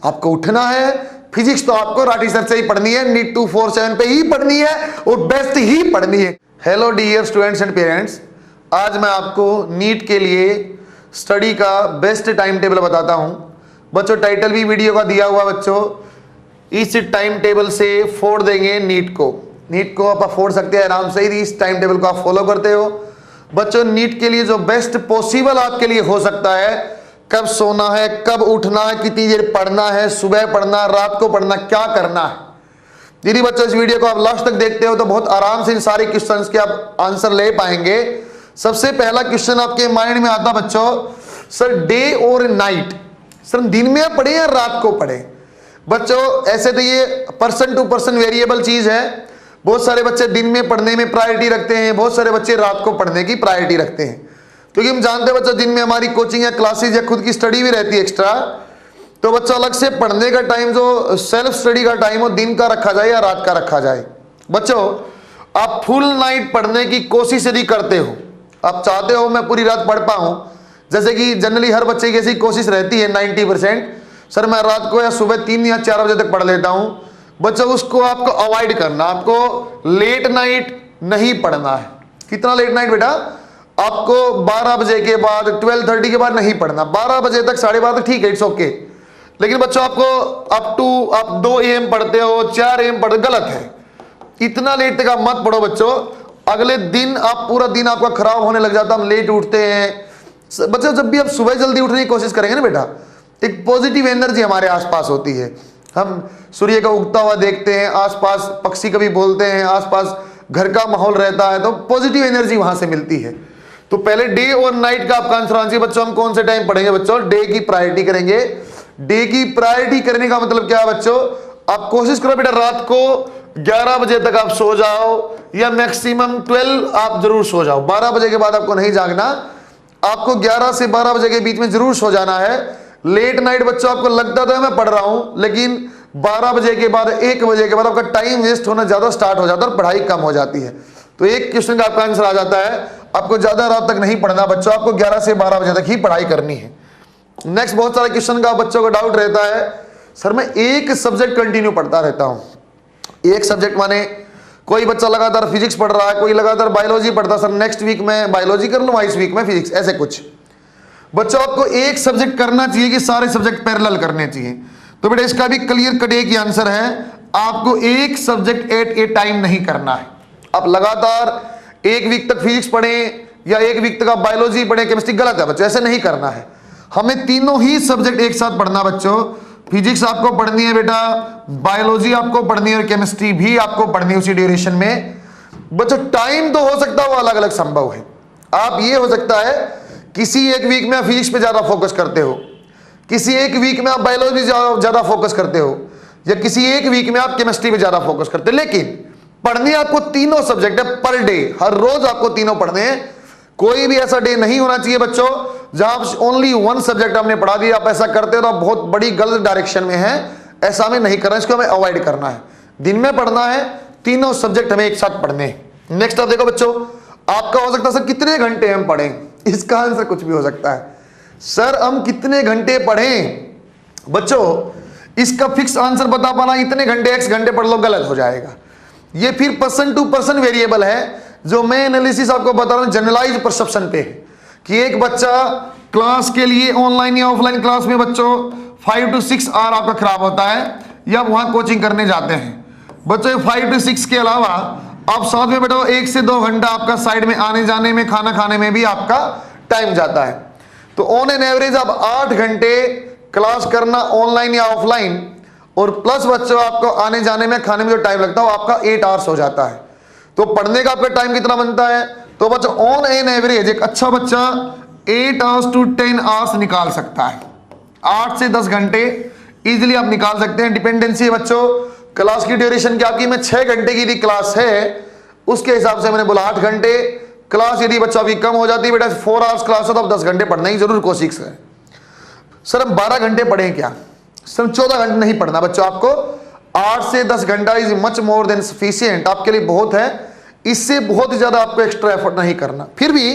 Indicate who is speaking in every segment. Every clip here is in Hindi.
Speaker 1: आपको उठना है। फिजिक्स तो आपको राठी सर से ही पढ़नी है, नीट 247 पे ही पढ़नी है और बेस्ट ही पढ़नी है। Hello dear students and parents, आज मैं आपको नीट के लिए स्टडी का बेस्ट टाइम टेबल बताता हूं। बच्चों टाइटल भी वीडियो का दिया हुआ, बच्चों इस टाइम टेबल से फोड़ देंगे नीट को आप फोड़ सकते हैं आराम से ही, इस टाइम टेबल को आप फॉलो करते हो। बच्चों नीट के लिए जो बेस्ट पॉसिबल आपके लिए हो सकता है, कब सोना है, कब उठना है, कितनी देर पढ़ना है, सुबह पढ़ना, रात को पढ़ना, क्या करना है। यदि बच्चों इस वीडियो को आप लास्ट तक देखते हो तो बहुत आराम से इन सारे क्वेश्चंस के आप आंसर ले पाएंगे। सबसे पहला क्वेश्चन आपके माइंड में आता बच्चों, सर डे और नाइट, सर दिन में पढ़े या रात को पढ़े। बच्चों ऐसे तो ये पर्सन टू पर्सन वेरिएबल चीज है। बहुत सारे बच्चे दिन में पढ़ने में प्रायोरिटी रखते हैं, बहुत सारे बच्चे रात को पढ़ने की प्रायोरिटी रखते हैं, क्योंकि हम जानते हैं बच्चों दिन में हमारी कोचिंग या क्लासेज या खुद की स्टडी भी रहती है एक्स्ट्रा। तो बच्चों अलग से पढ़ने का टाइम जो सेल्फ स्टडी का टाइम हो दिन का रखा जाए या रात का रखा जाए। बच्चों आप फुल नाइट पढ़ने की कोशिश यदि करते हो, आप चाहते हो मैं पूरी रात पढ़ पाऊं, जैसे कि जनरली हर बच्चे की ऐसी कोशिश रहती है 90%, सर मैं रात को या सुबह 3 या 4 बजे तक पढ़ लेता हूं। बच्चों उसको आपको अवॉइड करना, आपको लेट नाइट नहीं पढ़ना है। कितना लेट नाइट बेटा, आपको 12 बजे के बाद 12:30 के बाद नहीं पढ़ना। 12 बजे तक 12:30 तक ठीक है, इट्स ओके। लेकिन बच्चों आपको आप 2 AM पढ़ते हो, 4 AM पढ़ते, गलत है। इतना लेट तक आप मत पढ़ो बच्चों। अगले दिन आप पूरा दिन आपका खराब होने लग जाता, हम लेट उठते हैं। बच्चों जब भी आप सुबह जल्दी उठने की कोशिश करेंगे ना बेटा, एक पॉजिटिव एनर्जी हमारे आसपास होती है। हम सूर्य का उगता हुआ देखते हैं, आसपास पक्षी कभी बोलते हैं, आसपास घर का माहौल रहता है, तो पॉजिटिव एनर्जी वहां से मिलती है। तो पहले डे और नाइट का आपका आंसर आना चाहिए। बच्चों हम कौन से टाइम पढ़ेंगे बच्चों, डे की प्रायोरिटी करेंगे। डे की प्रायोरिटी करने का मतलब क्या है बच्चों, आप कोशिश करो बेटा रात को 11 बजे तक आप सो जाओ, या मैक्सिमम 12 आप जरूर सो जाओ। 12 बजे के बाद आपको नहीं जागना, आपको 11 से 12 बजे के बीच में जरूर सो जाना है। लेट नाइट बच्चों आपको लगता तो है मैं पढ़ रहा हूं, लेकिन 12 बजे के बाद 1 बजे के बाद आपका टाइम वेस्ट होना ज्यादा स्टार्ट हो जाता है और पढ़ाई कम हो जाती है। तो एक क्वेश्चन का आपका आंसर आ जाता है, आपको ज्यादा रात तक नहीं पढ़ना बच्चों, आपको 11 से 12 बजे तक ही पढ़ाई करनी है। नेक्स्ट बहुत सारे क्वेश्चन का बच्चों को डाउट रहता है, सर मैं एक सब्जेक्ट कंटिन्यू पढ़ता रहता हूं। एक सब्जेक्ट माने कोई बच्चा लगातार फिजिक्स पढ़ रहा है, कोई लगातार बायोलॉजी पढ़ता, सर नेक्स्ट वीक में बायोलॉजी कर लूं, इस वीक में फिजिक्स, ऐसे कुछ। बच्चों आपको एक सब्जेक्ट करना चाहिए कि सारे सब्जेक्ट पैरेलल करने चाहिए। तो बेटा इसका भी क्लियर कट एक ही आंसर है, आपको एक सब्जेक्ट एट ए टाइम नहीं करना है। आप लगातार 1 वीक तक फिजिक्स पढ़ें या 1 वीक तक आप बायोलॉजी पढ़ें, केमिस्ट्री, गलत है बच्चों, ऐसे नहीं करना है। हमें तीनों ही सब्जेक्ट एक साथ पढ़ना बच्चों। फिजिक्स आपको पढ़नी है बेटा, बायोलॉजी आपको पढ़नी है और केमिस्ट्री भी आपको पढ़नी है उसी ड्यूरेशन में। बच्चों टाइम तो हो सकता है वो अलग अलग संभव है। आप ये हो सकता है किसी एक वीक में आप फिजिक्स पे ज्यादा फोकस करते हो, किसी एक वीक में आप बायोलॉजी ज्यादा फोकस करते हो, या किसी एक वीक में आप केमिस्ट्री पे ज्यादा फोकस करते हो। लेकिन पढ़ने आपको तीनों सब्जेक्ट है पर डे, हर रोज आपको तीनों पढ़ने हैं। कोई भी ऐसा डे नहीं होना चाहिए बच्चों जहां ओनली 1 सब्जेक्ट हमने पढ़ा दिया। आप ऐसा करते हो तो आप बहुत बड़ी गलत डायरेक्शन में है, ऐसा हमें नहीं करना, इसको हमें अवॉइड करना है। दिन में पढ़ना है, तीनों सब्जेक्ट हमें एक साथ पढ़ने हैं। नेक्स्ट आप देखो बच्चों, आपका हो सकता है सर कितने घंटे हम पढ़ें, इसका आंसर कुछ भी हो सकता है। सर हम कितने घंटे पढ़ें, बच्चों इसका फिक्स आंसर बता पाना इतने घंटे x घंटे पढ़ लो, गलत हो जाएगा। ये फिर पर्सन टू पर्सन वेरिएबल है। जो मैं एनालिसिस आपको बता रहा हूं जनरलाइज परसेप्शन पे है कि एक बच्चा क्लास के लिए ऑनलाइन या ऑफलाइन क्लास में बच्चों 5 to 6 आवर आपका खराब होता है, या वहां कोचिंग करने जाते हैं बच्चों। 5 to 6 के अलावा आप साथ में बैठो 1 से 2 घंटा आपका साइड में आने जाने में, खाना खाने में भी आपका टाइम जाता है। तो ऑन एन एवरेज आप 8 घंटे क्लास करना ऑनलाइन या ऑफलाइन, और प्लस बच्चों आपको आने जाने में, खाने में जो टाइम लगता है वो आपका 8 आवर्स हो जाता है। तो पढ़ने का आपका टाइम कितना बनता है, तो बच्चों ऑन एन एवरेज एक अच्छा बच्चा 8 आवर्स to 10 आवर्स निकाल सकता है। 8 से 10 घंटे इजिली आप निकाल सकते हैं। डिपेंडेंसी है बच्चों क्लास की ड्यूरेशन क्या आपकी, मैं 6 घंटे की यदि क्लास है उसके हिसाब से मैंने बोला 8 घंटे। क्लास यदि बच्चा अभी कम हो जाती है बेटा 4 आवर्स क्लास हो तो आप 10 घंटे पढ़ना ही जरूर कोशिश करें। सर हम 12 घंटे पढ़ें क्या, सर 14 घंटे नहीं पढ़ना बच्चों, आपको 8 से 10 घंटा is much more than sufficient, आपके लिए बहुत है। इससे बहुत ज्यादा आपको एक्स्ट्रा एफर्ट नहीं करना। फिर भी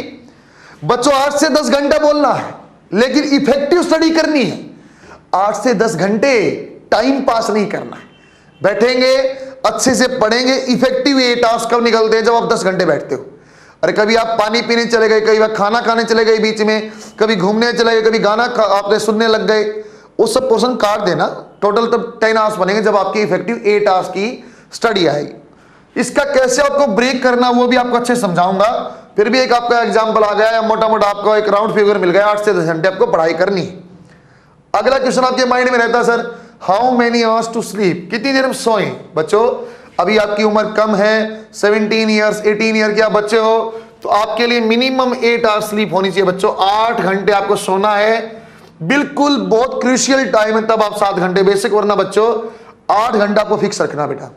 Speaker 1: बच्चों 8 से 10 घंटा बोलना है, लेकिन इफेक्टिव स्टडी करनी है। 8 से 10 घंटे टाइम पास नहीं करना है, बैठेंगे अच्छे से पढ़ेंगे। इफेक्टिव 8 आवर्स कब निकलते हैं? जब आप 10 घंटे बैठते हो। अरे कभी आप पानी पीने चले गए, कभी आप खाना खाने चले गए बीच में, कभी घूमने चले गए, कभी गाना आपने सुनने लग गए, वो सब पोर्शन काट देना। टोटल तब 10 आवर्स बनेंगे जब आपकी इफेक्टिव 8 आवर्स की स्टडी आएगी। इसका कैसे आपको ब्रेक करना वो भी आपको अच्छे समझाऊंगा। फिर भी एक आपका एग्जाम्पल आ गया, मोटा मोटा आपको एक राउंड फिगर मिल गया, 8 से 10 घंटे आपको पढ़ाई करनी है। अगला क्वेश्चन आपके माइंड में रहता है, sir how many hours to sleep, कितनी देर में सोएं? बच्चों अभी आपकी उम्र कम है, 17 ईयर्स 18 ईयर के आप बच्चे हो, तो आपके लिए मिनिमम 8 आवर्स स्लीप होनी चाहिए बच्चों। 8 घंटे आपको सोना है, बिल्कुल बहुत क्रूशियल टाइम है, तब आप 7 घंटे बेसिक, वरना बच्चों 8 घंटा आपको फिक्स रखना बेटा।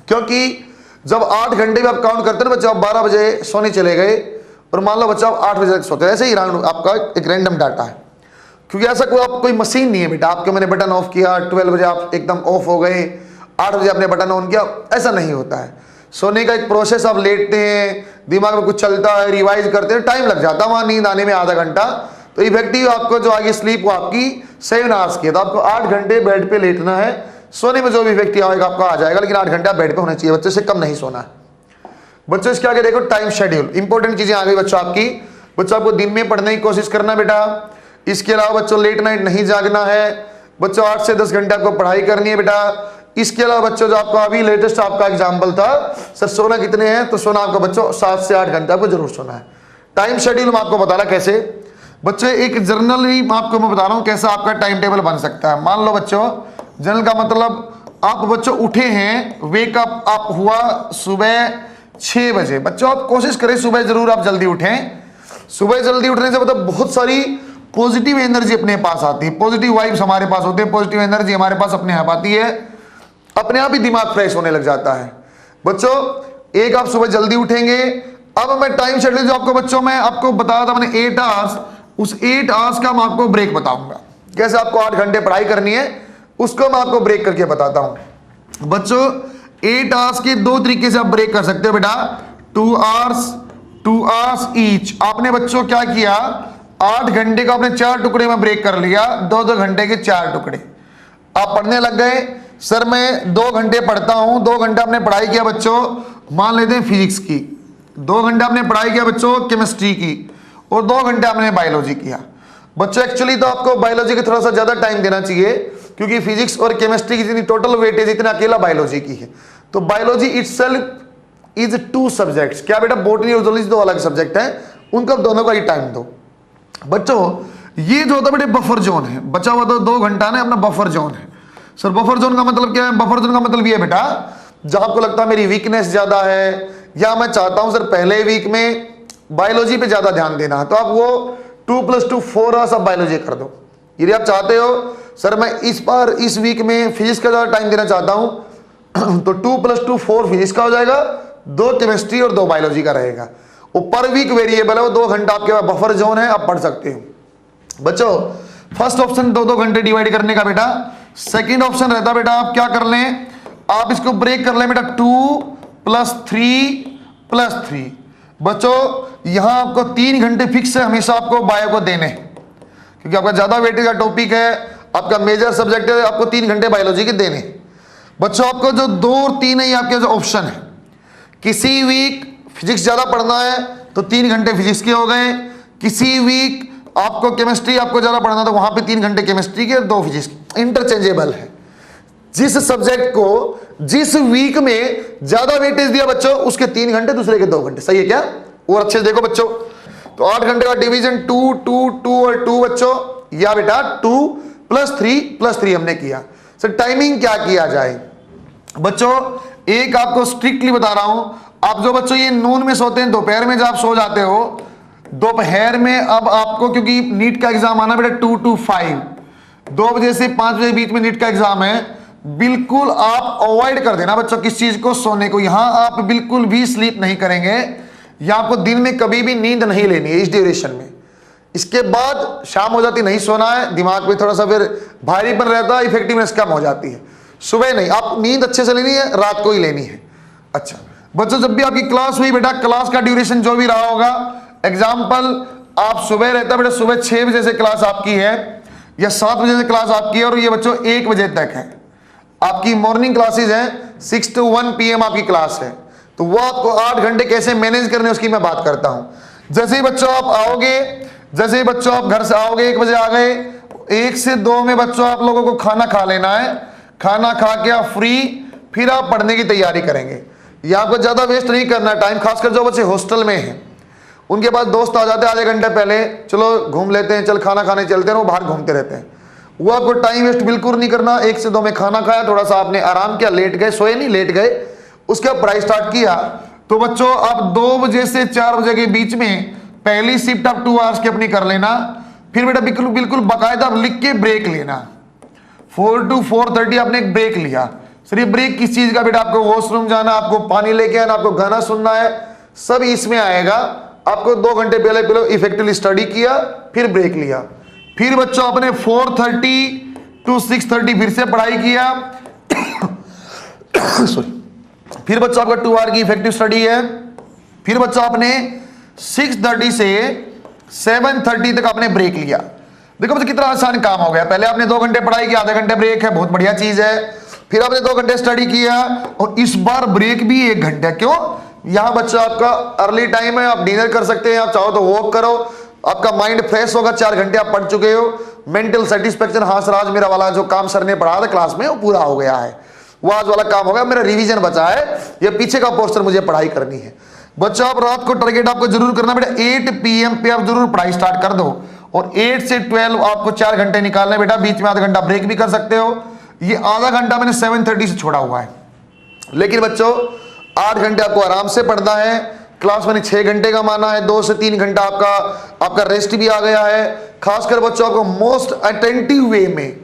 Speaker 1: क्योंकि जब 8 घंटे में आप काउंट करते हैं बच्चों, आप 12 बजे सोने चले गए और मान लो बच्चा आप 8 बजे तक सोते हैं, ऐसे ही आपका एक रैंडम डाटा है। क्योंकि ऐसा कोई मशीन नहीं है बेटा, आपके मैंने बटन ऑफ किया 12 बजे आप एकदम ऑफ हो गए, 8 बजे आपने बटन ऑन किया, ऐसा नहीं होता है। सोने का एक प्रोसेस, आप लेटते हैं, दिमाग में कुछ चलता है, रिवाइज करते हैं, टाइम लग जाता है वहाँ नींद आने में आधा घंटा। तो इफेक्टिव आपको जो आगे स्लीप वो आपकी 7 आवर्स की है, तो आपको 8 घंटे बेड पे लेटना है। सोने में जो भी इफेक्टिव आएगा आपका आ जाएगा, लेकिन 8 घंटा बेड पे होना चाहिए बच्चों, से कम नहीं सोना है। बच्चों इसके आगे देखो टाइम शेड्यूल, इंपॉर्टेंट चीजें आ गई बच्चों आपकी। बच्चों आपको दिन में पढ़ने की कोशिश करना बेटा, इसके अलावा बच्चों लेट नाइट नहीं जागना है बच्चों, 8 से 10 घंटे आपको पढ़ाई करनी है बेटा। इसके अलावा बच्चों जो आपको अभी लेटेस्ट आपका एग्जांपल था, सर सोना कितने हैं, तो सोना आपका बच्चों 7 से 8 घंटे आपको जरूर सोना है। टाइम शेड्यूल मैं आपको बता रहा कैसे बच्चों, एक जर्नल ही आपको मैं बता रहा हूं कैसा आपका टाइम टेबल बन सकता है। मान लो बच्चों, जर्नल का मतलब आप बच्चों उठे हैं, वेकअप आप हुआ सुबह 6 बजे। बच्चों आप कोशिश करें सुबह जरूर आप जल्दी उठें। सुबह जल्दी उठने से मतलब बहुत सारी पॉजिटिव एनर्जी अपने पास आती है, पॉजिटिव वाइब्स हमारे पास होते हैं, पॉजिटिव एनर्जी हमारे पास अपने आप आती है, अपने आप ही दिमाग फ्रेश होने लग जाता है। बच्चों एक आप सुबह जल्दी उठेंगे। अब मैं टाइम शेड्यूल जो आपको बच्चों मैं आपको बताया था मैंने 8 आवर्स, उस 8 आवर्स का मैं आपको ब्रेक बताऊंगा, कैसे आपको 8 घंटे पढ़ाई करनी है उसको मैं आपको ब्रेक करके बताता हूं। बच्चों 8 आवर्स के 2 तरीके से आप ब्रेक कर सकते हो बेटा, 2 आवर्स ईच। आपने बच्चों क्या किया, 8 घंटे का आपने 4 टुकड़े में ब्रेक कर लिया, 2-2 घंटे के 4 टुकड़े। आप पढ़ने लग गए, सर मैं 2 घंटे पढ़ता हूं, 2 घंटे आपने पढ़ाई किया बच्चों, मान लेते हैं फिजिक्स की, 2 घंटे आपने पढ़ाई किया बच्चों केमिस्ट्री की, और 2 घंटे आपने बायोलॉजी किया। बच्चों एक्चुअली तो आपको बायोलॉजी की थोड़ा सा ज्यादा टाइम देना चाहिए, क्योंकि फिजिक्स और केमिस्ट्री की जितनी टोटल वेटेज इतना अकेला बायोलॉजी की है। तो बायोलॉजी इटसेल्फ इज 2 सब्जेक्ट्स। क्या बेटा, बॉटनी और जूलॉजी 2 अलग सब्जेक्ट हैं, उनको दोनों का ही टाइम दो। बच्चों ये जो होता है बेटे बफर जोन है, बचा हुआ तो 2 घंटा ना अपना बफर जोन है। सर बफर जोन का मतलब क्या है? बफर जोन का मतलब ये है बेटा, जब आपको लगता है मेरी वीकनेस ज्यादा है, या मैं चाहता हूं सर पहले वीक में बायोलॉजी पे ज्यादा ध्यान देना, तो आप वो 2+2 4 आवर्स आप बायोलॉजी कर दो। यदि आप चाहते हो सर मैं इस बार इस वीक में फिजिक्स का ज्यादा टाइम देना चाहता हूं, तो 2+2 4 फिजिक्स का हो जाएगा, 2 केमिस्ट्री और 2 बायोलॉजी का रहेगा। वो पर वीक वेरिएबल है, वो 2 घंटा आपके बफर जोन है, आप पढ़ सकते हो। बच्चों फर्स्ट ऑप्शन 2-2 घंटे डिवाइड करने का बेटा। सेकंड ऑप्शन रहता बेटा आप क्या कर लें, आप इसको ब्रेक कर लें बेटा 2+3+3। बच्चों यहां आपको 3 घंटे फिक्स है हमेशा आपको बायो को देने, क्योंकि आपका ज्यादा वेटेज का टॉपिक है, आपका मेजर सब्जेक्ट है, आपको 3 घंटे बायोलॉजी के देने। बच्चों आपको जो 2 और 3 है आपके जो ऑप्शन है, किसी वीक फिजिक्स ज्यादा पढ़ना है तो 3 घंटे फिजिक्स के हो गए, किसी वीक आपको केमिस्ट्री आपको ज्यादा पढ़ना तो वहां पे 3 घंटे केमिस्ट्री के, 2 फिजिक्स के, इंटरचेंजेबल है। जिस सब्जेक्ट को जिस वीक में ज्यादा वेटेज दिया बच्चों उसके 3 घंटे, दूसरे के 2 घंटे, सही है क्या? और अच्छे से देखो बच्चों, तो 8 घंटे का डिवीजन 2 2 2 और 2 बच्चों, या बेटा 2+3+3 हमने किया। सर टाइमिंग क्या किया जाए? बच्चों एक आपको स्ट्रिक्टली बता रहा हूं, आप जो बच्चों ये नून में सोते हैं, दोपहर में जब आप सो जाते हो, दोपहर में अब आपको क्योंकि नीट का एग्जाम आना बेटा 2 to 5, 2 बजे से 5 बजे बीच में नीट का एग्जाम है, बिल्कुल आप अवॉइड कर देना बच्चों किस चीज को, सोने को। यहां आप बिल्कुल भी स्लीप नहीं करेंगे, या आपको दिन में कभी भी नींद नहीं लेनी है इस ड्यूरेशन में। इसके बाद शाम हो जाती नहीं सोना है, दिमाग पे थोड़ा सा फिर भारीपन रहता है, इफेक्टिवनेस कम हो जाती है। सुबह नहीं, आप नींद अच्छे से लेनी है, रात को ही लेनी है। अच्छा बच्चों जब भी आपकी क्लास हुई बेटा, क्लास का ड्यूरेशन जो भी रहा होगा, एग्जाम्पल आप सुबह रहता बेटा सुबह 6 बजे से क्लास आपकी है, या 7 बजे से क्लास आपकी है और ये बच्चों 1 बजे तक है। आपकी मॉर्निंग क्लासेज हैं, 6 to 1 PM आपकी क्लास है। तो वो आपको 8 घंटे कैसे मैनेज करने उसकी मैं बात करता हूं। जैसे ही बच्चों आप आओगे, जैसे ही बच्चों आप घर से आओगे, 1 बजे आ गए, 1 से 2 में बच्चों आप लोगों को खाना खा लेना है। खाना खा के आप फ्री, फिर आप पढ़ने की तैयारी करेंगे। ये आपको ज्यादा वेस्ट नहीं करना टाइम, खासकर जो बच्चे हॉस्टल में हैं उनके पास दोस्त आ जाते हैं आधे घंटे पहले, चलो घूम लेते हैं, चल खाना खाने चलते हैं, वो बाहर घूमते रहते हैं। वो आपको टाइम वेस्ट बिल्कुल नहीं करना। 1 से 2 में खाना खाया, थोड़ा सा आपने आराम किया, लेट गए, सोए नहीं, लेट गए, उसके बाद पढ़ाई स्टार्ट किया। तो बच्चों आप 2 बजे से 4 बजे के बीच में पहली शिफ्ट आप 2 आवर्स की अपनी कर लेना। फिर बेटा बिल्कुल बिल्कुल बाकायदा आप लिख के ब्रेक लेना। 4 to 4:30 आपने एक ब्रेक लिया। सर ये ब्रेक किस चीज का बेटा? आपको वॉशरूम जाना, आपको पानी लेके आना, आपको गाना सुनना है, सब इसमें आएगा। आपको 2 घंटे पहले इफेक्टिवली स्टडी किया, फिर ब्रेक लिया। फिर बच्चों आपने 4:30 to 6:30 फिर से पढ़ाई किया। सॉरी, फिर बच्चों आपका 2 आवर की इफेक्टिव स्टडी है। फिर बच्चों आपने 6:30 से 7:30 तक आपने ब्रेक लिया। देखो बच्चों कितना आसान काम हो गया। पहले आपने 2 घंटे पढ़ाई की, आधे घंटे ब्रेक है, बहुत बढ़िया चीज है। फिर आपने 2 घंटे स्टडी किया और इस बार ब्रेक भी 1 घंटा। क्यों? यहां बच्चा आपका अर्ली टाइम है, आप डिनर कर सकते हैं, आप चाहो तो वॉक करो, आपका माइंड फ्रेश होगा। 4 घंटे आप पढ़ चुके हो, मेंटल सेटिस्फेक्शन, हाँ सर आज मेरा वाला जो काम सर ने पढ़ा था क्लास में वो पूरा हो गया है, वो आज वाला काम हो गया, मेरा रिवीजन बचा है, ये पीछे का पोर्शन मुझे पढ़ाई करनी है। बच्चों आप रात को टारगेट आपको जरूर करना बेटा, 8 PM पे आप जरूर पढ़ाई स्टार्ट कर दो और 8 से 12 आपको 4 घंटे निकालने बेटा, बीच में आधा घंटा ब्रेक भी कर सकते हो। ये आधा घंटा मैंने 7:30 से छोड़ा हुआ है, लेकिन बच्चों 8 घंटे आपको आराम से पढ़ना है। क्लास मैंने 6 घंटे का माना है, 2 से 3 घंटा आपका रेस्ट भी आ गया है। खासकर बच्चों आपको मोस्ट अटेंटिव वे में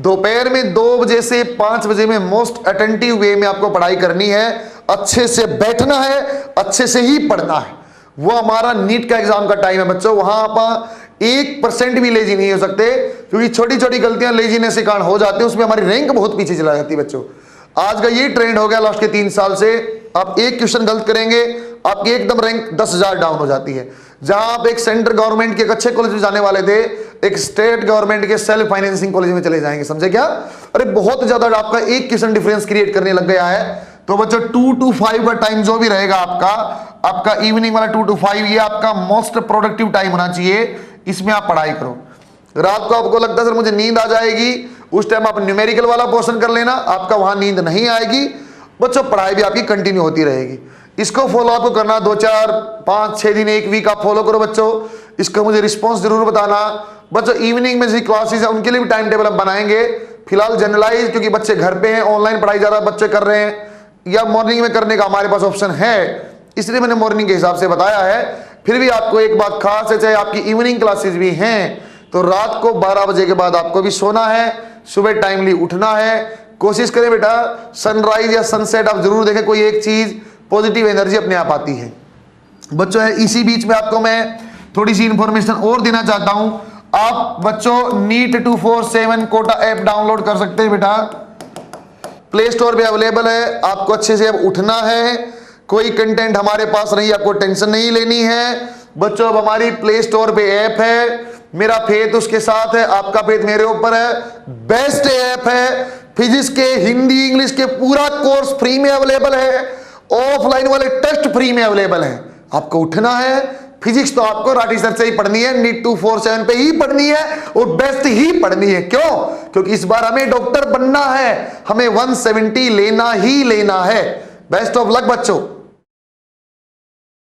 Speaker 1: दोपहर में 2 बजे से 5 बजे में मोस्ट अटेंटिव वे में आपको पढ़ाई करनी है। अच्छे से बैठना है, अच्छे से ही पढ़ना है। वो हमारा नीट का एग्जाम का टाइम है बच्चों, वहां आप 1% भी लेजी नहीं हो सकते, क्योंकि छोटी छोटी गलतियां लेजीनेस के कारण हो जाती है, उसमें हमारी रैंक बहुत पीछे चला जाती है बच्चों। आज का ये ट्रेंड हो गया लास्ट के 3 साल से, आप एक क्वेश्चन गलत करेंगे आपकी एकदम रैंक 10,000 डाउन हो जाती है। जहां आप एक सेंट्रल गवर्नमेंट के एक अच्छे कॉलेज में जाने वाले थे, एक स्टेट गवर्नमेंट के सेल्फ फाइनेंसिंग कॉलेज में चले जाएंगे, समझे क्या? अरे बहुत ज्यादा आपका एक क्वेश्चन डिफरेंस क्रिएट करने लग गया है। तो बच्चों 2 to 5 का टाइम जो भी रहेगा आपका इवनिंग वाला 2 to 5, ये आपका मोस्ट प्रोडक्टिव टाइम होना चाहिए, इसमें आप पढ़ाई करो। रात को आपको लगता है सर मुझे नींद आ जाएगी, उस टाइम आप न्यूमेरिकल वाला पोर्शन कर लेना, आपका वहां नींद नहीं आएगी बच्चों, पढ़ाई भी आपकी कंटिन्यू होती रहेगी। इसको फॉलो आपको करना 2, 4, 5, 6 दिन, 1 वीक आप फॉलो करो बच्चों। इसका मुझे रिस्पॉन्स जरूर बताना बच्चों। इवनिंग में जो क्लासेस है उनके लिए भी टाइम टेबल हम बनाएंगे। फिलहाल जनरलाइज, क्योंकि बच्चे घर पे हैं, ऑनलाइन पढ़ाई ज़्यादा बच्चे कर रहे हैं, या मॉर्निंग में करने का हमारे पास ऑप्शन है, इसलिए मैंने मॉर्निंग के हिसाब से बताया है। फिर भी आपको एक बात खास है, चाहे आपकी इवनिंग क्लासेस भी हैं तो रात को 12 बजे के बाद आपको भी सोना है, सुबह टाइमली उठना है। कोशिश करें बेटा सनराइज या सनसेट आप जरूर देखें, कोई एक चीज पॉजिटिव एनर्जी अपने आप आती है बच्चों। इसी बीच में आपको मैं थोड़ी सी इंफॉर्मेशन और देना चाहता हूं। आप बच्चों NEET 247 कोटा ऐप डाउनलोड कर सकते हैं बेटा, प्ले स्टोर पे अवेलेबल है। आपको अच्छे से अब उठना है, कोई कंटेंट हमारे पास नहीं, आपको टेंशन नहीं लेनी है बच्चों। अब हमारी प्ले स्टोर पे ऐप है, मेरा फेथ उसके साथ है, आपका फेथ मेरे ऊपर है। बेस्ट ऐप है, फिजिक्स के, हिंदी, इंग्लिश के पूरा कोर्स फ्री में अवेलेबल है, ऑफलाइन वाले टेस्ट फ्री में अवेलेबल है। आपको उठना है, फिजिक्स तो आपको राठी सर से ही पढ़नी है, NEET 247 पे ही पढ़नी है और बेस्ट ही पढ़नी है। क्यों? क्योंकि इस बार हमें डॉक्टर बनना है, हमें 170 लेना ही लेना है। बेस्ट ऑफ लक बच्चों।